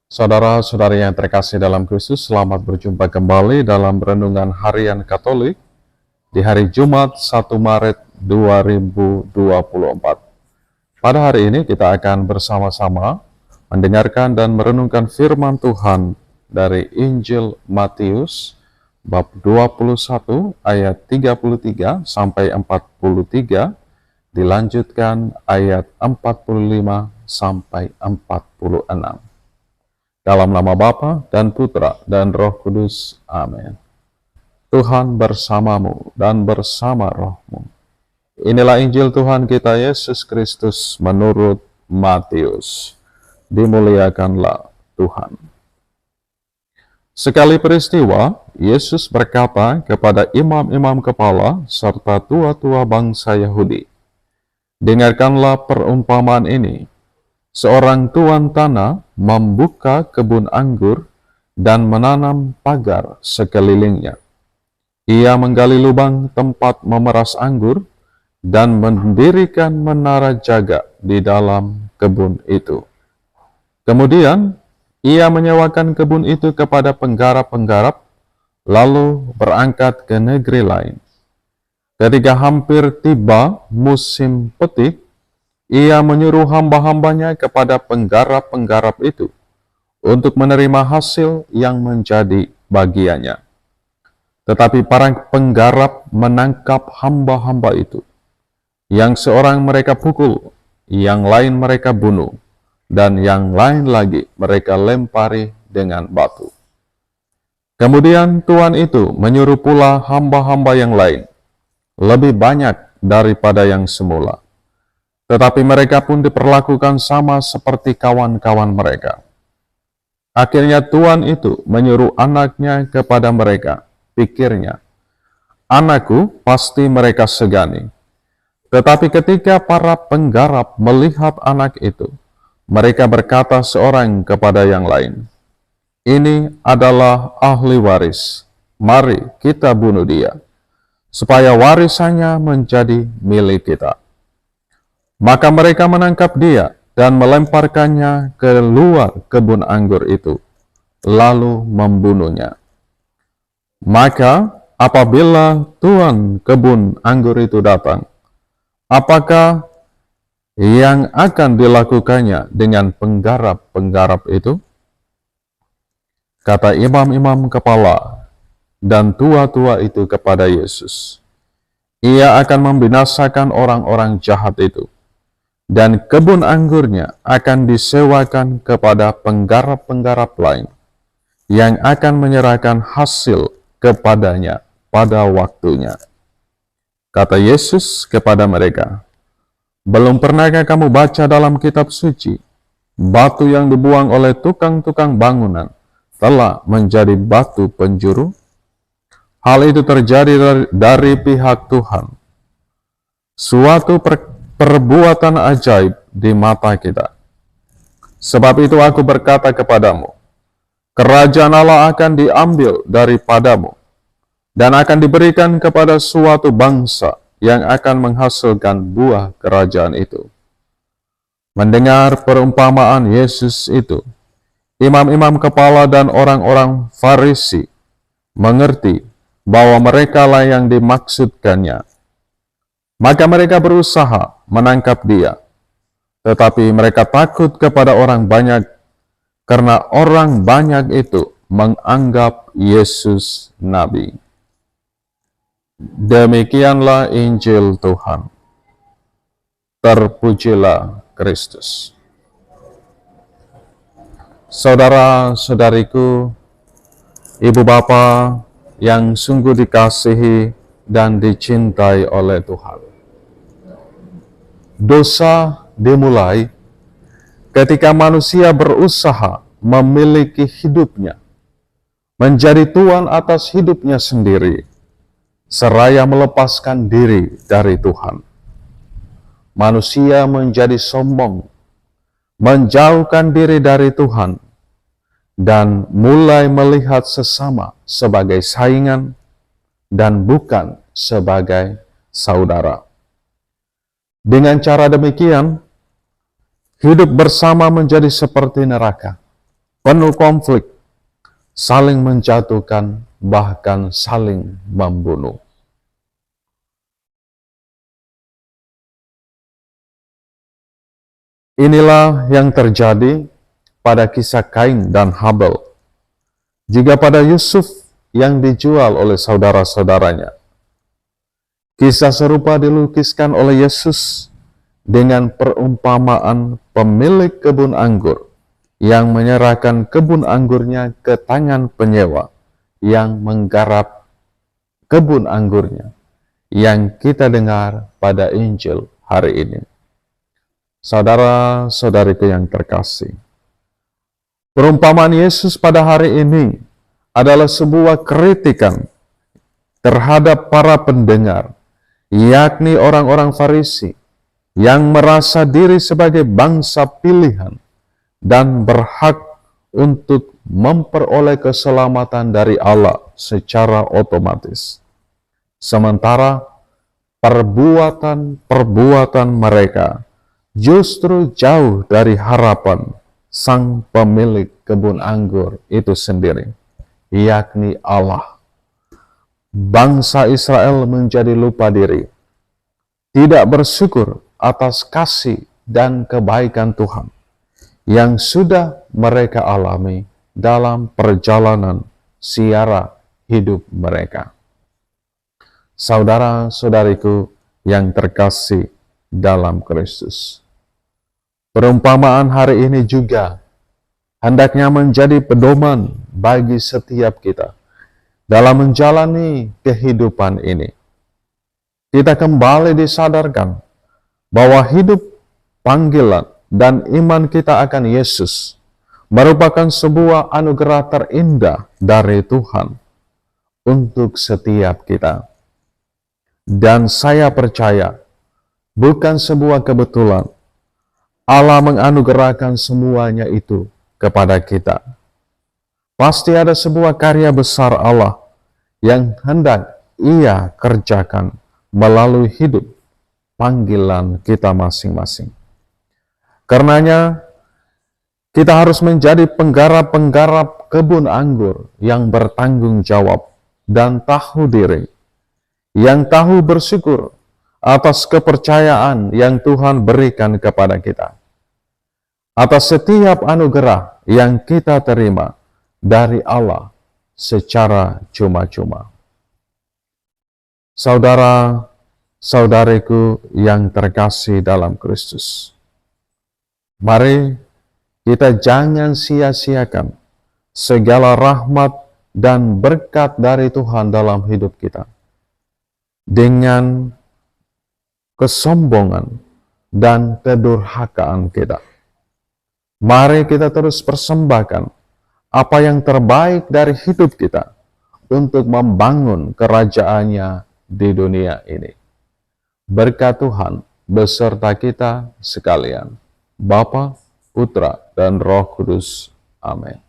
Saudara-saudari yang terkasih dalam Kristus, selamat berjumpa kembali dalam Renungan Harian Katolik di hari Jumat 1 Maret 2024. Pada hari ini kita akan bersama-sama mendengarkan dan merenungkan firman Tuhan dari Injil Matius bab 21 ayat 33 sampai 43, dilanjutkan ayat 45 sampai 46. Dalam nama Bapa dan Putra dan Roh Kudus. Amin. Tuhan bersamamu dan bersama rohmu. Inilah Injil Tuhan kita Yesus Kristus menurut Matius. Dimuliakanlah Tuhan. Sekali peristiwa, Yesus berkata kepada imam-imam kepala serta tua-tua bangsa Yahudi, "Dengarkanlah perumpamaan ini. Seorang tuan tanah membuka kebun anggur dan menanam pagar sekelilingnya. Ia menggali lubang tempat memeras anggur dan mendirikan menara jaga di dalam kebun itu. Kemudian, ia menyewakan kebun itu kepada penggarap-penggarap, lalu berangkat ke negeri lain. Ketika hampir tiba musim petik, ia menyuruh hamba-hambanya kepada penggarap-penggarap itu untuk menerima hasil yang menjadi bagiannya. Tetapi para penggarap menangkap hamba-hamba itu. Yang seorang mereka pukul, yang lain mereka bunuh, dan yang lain lagi mereka lempari dengan batu. Kemudian tuan itu menyuruh pula hamba-hamba yang lain, lebih banyak daripada yang semula. Tetapi mereka pun diperlakukan sama seperti kawan-kawan mereka. Akhirnya tuan itu menyuruh anaknya kepada mereka. Pikirnya, anakku pasti mereka segani. Tetapi ketika para penggarap melihat anak itu, mereka berkata seorang kepada yang lain, "Ini adalah ahli waris. Mari kita bunuh dia, supaya warisannya menjadi milik kita." Maka mereka menangkap dia dan melemparkannya ke luar kebun anggur itu, lalu membunuhnya. Maka apabila tuan kebun anggur itu datang, apakah yang akan dilakukannya dengan penggarap-penggarap itu? Kata imam-imam kepala dan tua-tua itu kepada Yesus, "Ia akan membinasakan orang-orang jahat itu, dan kebun anggurnya akan disewakan kepada penggarap-penggarap lain yang akan menyerahkan hasil kepadanya pada waktunya." Kata Yesus kepada mereka, "Belum pernahkah kamu baca dalam kitab suci, batu yang dibuang oleh tukang-tukang bangunan telah menjadi batu penjuru? Hal itu terjadi dari pihak Tuhan, suatu perbuatan ajaib di mata kita. Sebab itu aku berkata kepadamu, kerajaan Allah akan diambil daripadamu, dan akan diberikan kepada suatu bangsa yang akan menghasilkan buah kerajaan itu." Mendengar perumpamaan Yesus itu, imam-imam kepala dan orang-orang Farisi mengerti bahwa merekalah yang dimaksudkannya. Maka mereka berusaha menangkap dia, tetapi mereka takut kepada orang banyak, karena orang banyak itu menganggap Yesus nabi. Demikianlah Injil Tuhan. Terpujilah Kristus. Saudara-saudariku, ibu bapa yang sungguh dikasihi dan dicintai oleh Tuhan. Dosa dimulai ketika manusia berusaha memiliki hidupnya, menjadi tuan atas hidupnya sendiri, seraya melepaskan diri dari Tuhan. Manusia menjadi sombong, menjauhkan diri dari Tuhan, dan mulai melihat sesama sebagai saingan dan bukan sebagai saudara. Dengan cara demikian, hidup bersama menjadi seperti neraka, penuh konflik, saling menjatuhkan, bahkan saling membunuh. Inilah yang terjadi pada kisah Kain dan Habel, juga pada Yusuf yang dijual oleh saudara-saudaranya. Kisah serupa dilukiskan oleh Yesus dengan perumpamaan pemilik kebun anggur yang menyerahkan kebun anggurnya ke tangan penyewa yang menggarap kebun anggurnya, yang kita dengar pada Injil hari ini. Saudara-saudariku yang terkasih, perumpamaan Yesus pada hari ini adalah sebuah kritikan terhadap para pendengar, yakni orang-orang Farisi yang merasa diri sebagai bangsa pilihan dan berhak untuk memperoleh keselamatan dari Allah secara otomatis. Sementara perbuatan-perbuatan mereka justru jauh dari harapan sang pemilik kebun anggur itu sendiri, yakni Allah. Bangsa Israel menjadi lupa diri, tidak bersyukur atas kasih dan kebaikan Tuhan yang sudah mereka alami dalam perjalanan siara hidup mereka. Saudara-saudariku yang terkasih dalam Kristus, perumpamaan hari ini juga hendaknya menjadi pedoman bagi setiap kita dalam menjalani kehidupan ini. Kita kembali disadarkan bahwa hidup, panggilan, dan iman kita akan Yesus merupakan sebuah anugerah terindah dari Tuhan untuk setiap kita. Dan saya percaya, bukan sebuah kebetulan Allah menganugerahkan semuanya itu kepada kita. Pasti ada sebuah karya besar Allah yang hendak Ia kerjakan melalui hidup panggilan kita masing-masing. Karenanya, kita harus menjadi penggarap-penggarap kebun anggur yang bertanggung jawab dan tahu diri, yang tahu bersyukur atas kepercayaan yang Tuhan berikan kepada kita, atas setiap anugerah yang kita terima dari Allah secara cuma-cuma. Saudara-saudariku yang terkasih dalam Kristus, mari kita jangan sia-siakan segala rahmat dan berkat dari Tuhan dalam hidup kita dengan kesombongan dan kedurhakaan kita. Mari kita terus persembahkan apa yang terbaik dari hidup kita untuk membangun kerajaannya di dunia ini. Berkat Tuhan beserta kita sekalian, Bapa, Putra, dan Roh Kudus. Amin.